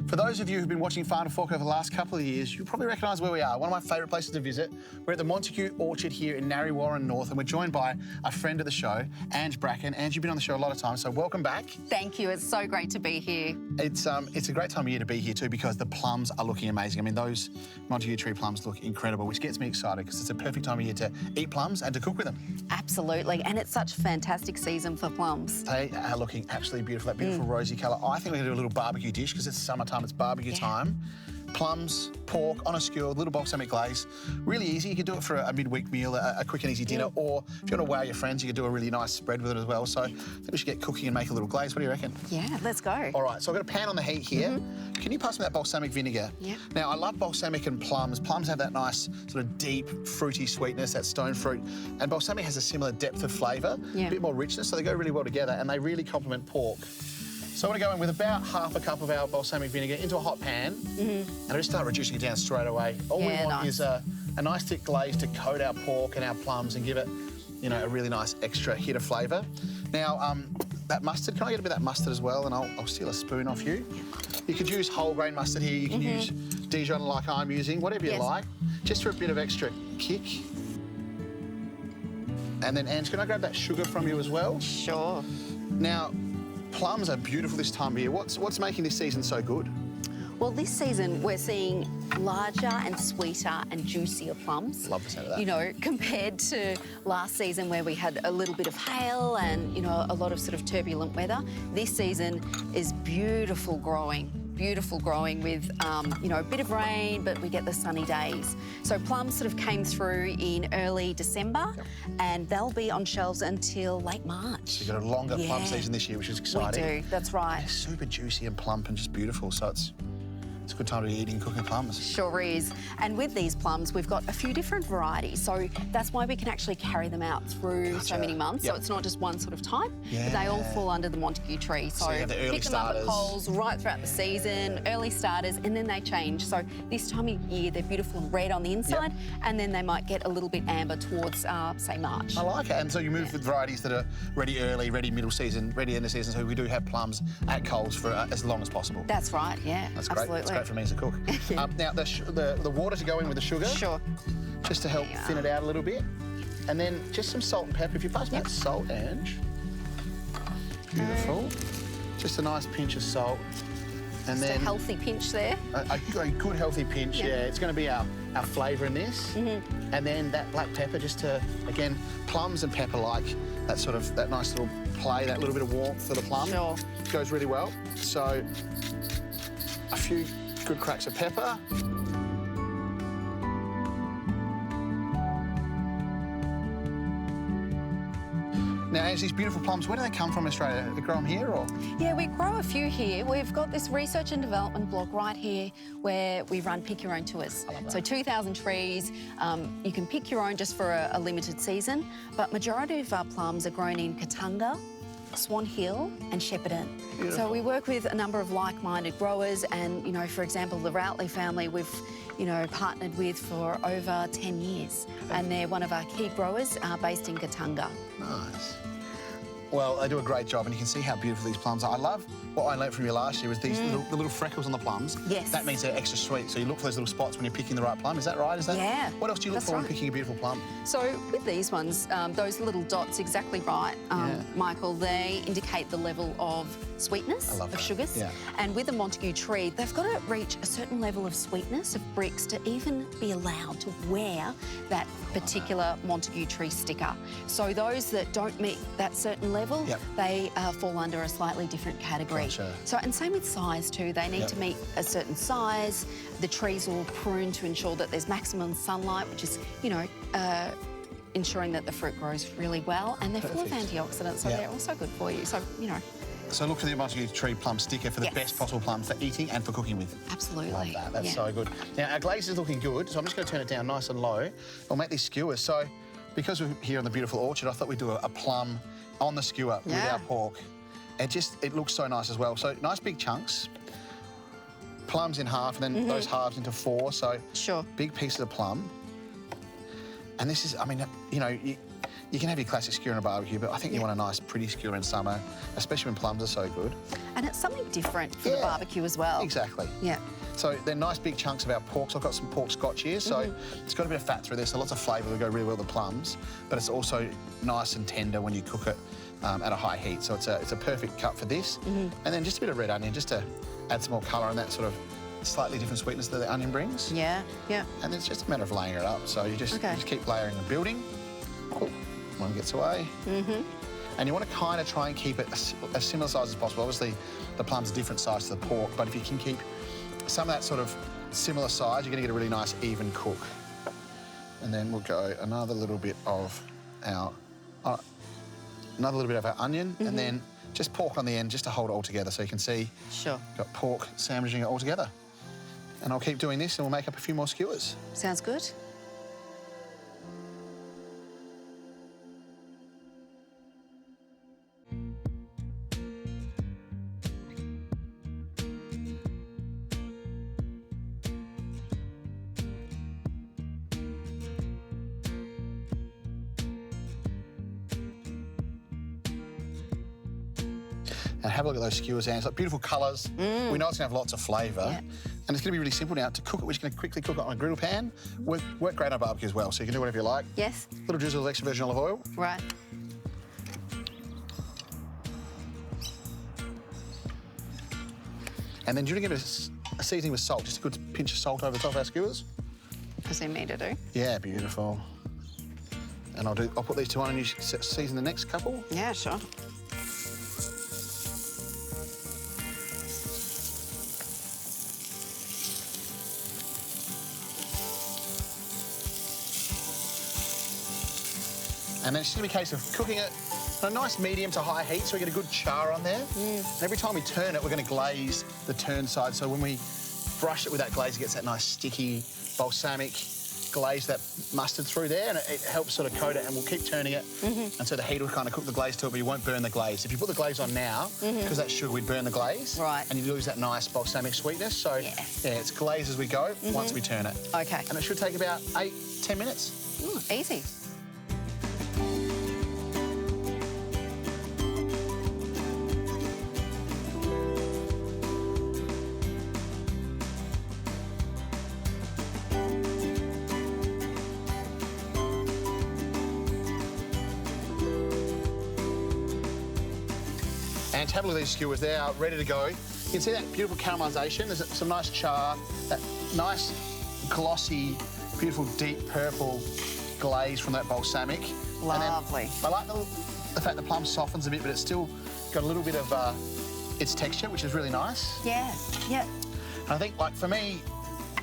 For those of you who've been watching Farm to Fork over the last couple of years, you'll probably recognise where we are. One of my favourite places to visit. We're at the Montague Orchard here in Narre Warren North, and we're joined by a friend of the show, Ange Bracken. Ange, you've been on the show a lot of times, so welcome back. Thank you. It's so great to be here. It's a great time of year to be here too, because the plums are looking amazing. I mean, those Montague tree plums look incredible, which gets me excited because it's a perfect time of year to eat plums and to cook with them. Absolutely, and it's such a fantastic season for plums. They are looking absolutely beautiful, that beautiful rosy colour. I think we're going to do a little barbecue dish because it's summertime, it's barbecue time. Plums, pork on a skewer, a little balsamic glaze. Really easy. You could do it for a midweek meal, a quick and easy dinner, or if you want to wow your friends, you could do a really nice spread with it as well. So I think we should get cooking and make a little glaze. What do you reckon? Yeah, let's go. All right, so I've got a pan on the heat here. Can you pass me that balsamic vinegar? Yeah. Now, I love balsamic and plums. Plums have that nice sort of deep, fruity sweetness, that stone fruit. And balsamic has a similar depth of flavour, a bit more richness, so they go really well together, and they really complement pork. So I'm going to go in with about half a cup of our balsamic vinegar into a hot pan, and I just start reducing it down straight away. All we want is a nice thick glaze to coat our pork and our plums and give it, you know, a really nice extra hit of flavour. Now, that mustard, can I get a bit of that mustard as well? And I'll steal a spoon off you. You could use whole grain mustard here. You can use Dijon like I'm using, whatever you like, just for a bit of extra kick. And then, Ange, can I grab that sugar from you as well? Sure. Now, plums are beautiful this time of year. What's making this season so good? Well, this season we're seeing larger and sweeter and juicier plums. Love the sound of that. You know, compared to last season where we had a little bit of hail and, you know, a lot of sort of turbulent weather. This season is beautiful growing with, you know, a bit of rain, but we get the sunny days. So plums sort of came through in early December, and they'll be on shelves until late March. So you've got a longer plum season this year, which is exciting. We do, that's right. They're super juicy and plump and just beautiful, so it's a good time to be eating, cooking plums. Sure is. And with these plums, we've got a few different varieties, so that's why we can actually carry them out through so many months. So it's not just one sort of type. They all fall under the Montague tree. So you have the early pick them starters. up at Coles right throughout the season, early starters, and then they change. So this time of year, they're beautiful and red on the inside, and then they might get a little bit amber towards, say, March. I like it. And so you move with varieties that are ready early, ready middle season, ready end of season, so we do have plums at Coles for as long as possible. That's right, yeah. That's great. Absolutely. That's great for me as a cook. Now, the water to go in with the sugar. Sure. Just to help thin it out a little bit. And then just some salt and pepper. If you pass me that salt, Ange. Beautiful. Just a nice pinch of salt. And then a healthy pinch there. A good healthy pinch, It's going to be our flavour in this. And then that black pepper, just to, again, plums and pepper like that sort of, that nice little play, that little bit of warmth for the plum. Sure. Goes really well. So a few good cracks of pepper. Now, Ange, these beautiful plums, where do they come from in Australia? Do they grow them here, or? Yeah, we grow a few here. We've got this research and development block right here where we run pick your own tours. I love that. So 2,000 trees. You can pick your own just for a limited season, but majority of our plums are grown in Kattunga, Swan Hill and Shepparton. Beautiful. So we work with a number of like-minded growers, and, you know, for example, the Routley family we've, you know, partnered with for over 10 years. And they're one of our key growers based in Kattunga. Nice. Well, they do a great job, and you can see how beautiful these plums are. I love what I learnt from you last year was these the little freckles on the plums. Yes. That means they're extra sweet, so you look for those little spots when you're picking the right plum. Is that right? Is that? Yeah. What else do you look for when picking a beautiful plum? So with these ones, those little dots, exactly right, Michael, they indicate the level of sweetness, of sugars. Yeah. And with the Montague tree, they've got to reach a certain level of sweetness, of bricks, to even be allowed to wear that particular Montague tree sticker. So those that don't meet that certain level, they fall under a slightly different category. Gotcha. So, and same with size too. They need to meet a certain size. The trees will prune to ensure that there's maximum sunlight, which is, you know, ensuring that the fruit grows really well. And they're full of antioxidants, so they're also good for you. So, you know. So look for the Montague tree plum sticker for the best possible plum for eating and for cooking with. Absolutely. Love that. That's so good. Now, our glaze is looking good, so I'm just going to turn it down nice and low. We'll make these skewers. So because we're here on the beautiful orchard, I thought we'd do a plum on the skewer with our pork. It looks so nice as well. So nice big chunks, plums in half, and then those halves into 4. So big pieces of plum. And this is, I mean, you know, you You can have your classic skewer in a barbecue, but I think you want a nice, pretty skewer in summer, especially when plums are so good. And it's something different for the barbecue as well. Exactly. Yeah. So they're nice big chunks of our pork. So I've got some pork scotch here, so it's got a bit of fat through there, so lots of flavour will go really well with the plums, but it's also nice and tender when you cook it at a high heat. So it's a perfect cut for this. And then just a bit of red onion, just to add some more colour and that sort of slightly different sweetness that the onion brings. Yeah, yeah. And it's just a matter of laying it up. So you just keep layering and building. Oh, one gets away. And you want to kind of try and keep it as similar size as possible. Obviously, the plum's a different size to the pork, but if you can keep some of that sort of similar size, you're going to get a really nice even cook. And then we'll go another little bit of our onion, and then just pork on the end, just to hold it all together. So you can see, got pork sandwiching it all together. And I'll keep doing this, and we'll make up a few more skewers. Sounds good. And have a look at those skewers, and it's like beautiful colours. We know it's going to have lots of flavour. And it's going to be really simple now to cook it. We're just going to quickly cook it on a griddle pan. Work great on a barbecue as well, so you can do whatever you like. Yes. Little drizzle of extra virgin olive oil. Right. And then do you want to give it a seasoning with salt? Just a good pinch of salt over the top of our skewers. As in me to do. Yeah, beautiful. And I'll put these two on and you season the next couple. Yeah, sure. And then it's just going to be a case of cooking it on a nice medium to high heat so we get a good char on there. And every time we turn it, we're going to glaze the turn side. So when we brush it with that glaze, it gets that nice sticky balsamic glaze, that mustard through there, and it helps sort of coat it, and we'll keep turning it. And so the heat will kind of cook the glaze to it, but you won't burn the glaze. If you put the glaze on now, because that's sugar, we'd burn the glaze. Right. And you lose that nice balsamic sweetness. So yeah, it's glaze as we go once we turn it. Okay. And it should take about 8-10 minutes. Easy. And have a look at these skewers, they are ready to go. You can see that beautiful caramelisation. There's some nice char, that nice glossy, beautiful deep purple glaze from that balsamic. Lovely. I like the fact the plum softens a bit, but it's still got a little bit of its texture, which is really nice. Yeah, yeah. And I think, like, for me,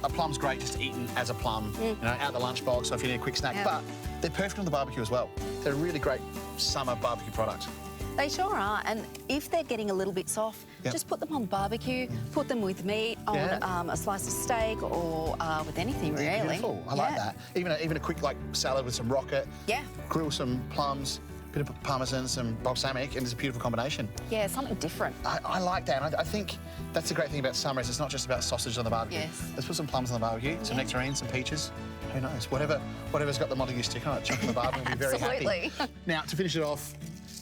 a plum's great just eaten as a plum, you know, out the lunchbox, or if you need a quick snack, but they're perfect on the barbecue as well. They're a really great summer barbecue product. They sure are, and if they're getting a little bit soft, just put them on the barbecue, put them with meat, on a slice of steak, or with anything, really. Beautiful. I like that. Even a quick, like, salad with some rocket. Yeah. Grill some plums, bit of parmesan, some balsamic, and it's a beautiful combination. Yeah, something different. I like that, and I think that's the great thing about summer is it's not just about sausage on the barbecue. Yes. Let's put some plums on the barbecue, some nectarines, some peaches. Who knows? Whatever's got the Montague stick on it, chuck in the barbecue, we'll be very happy. Now, to finish it off,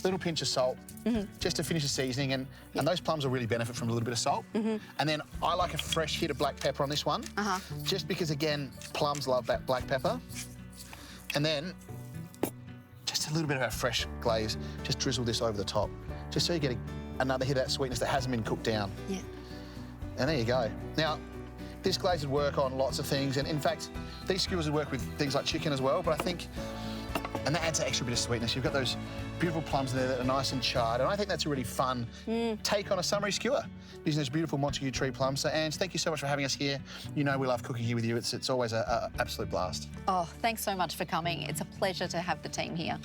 little pinch of salt, just to finish the seasoning, and those plums will really benefit from a little bit of salt. And then I like a fresh hit of black pepper on this one, just because, again, plums love that black pepper. And then just a little bit of our fresh glaze, just drizzle this over the top, just so you get another hit of that sweetness that hasn't been cooked down. Yeah. And there you go. Now, this glaze would work on lots of things, and in fact, these skewers would work with things like chicken as well, but I think, and that adds an extra bit of sweetness. You've got those beautiful plums there that are nice and charred, and I think that's a really fun take on a summery skewer, using those beautiful Montague tree plums. So, Ange, thank you so much for having us here. You know we love cooking here with you. It's always an absolute blast. Oh, thanks so much for coming. It's a pleasure to have the team here.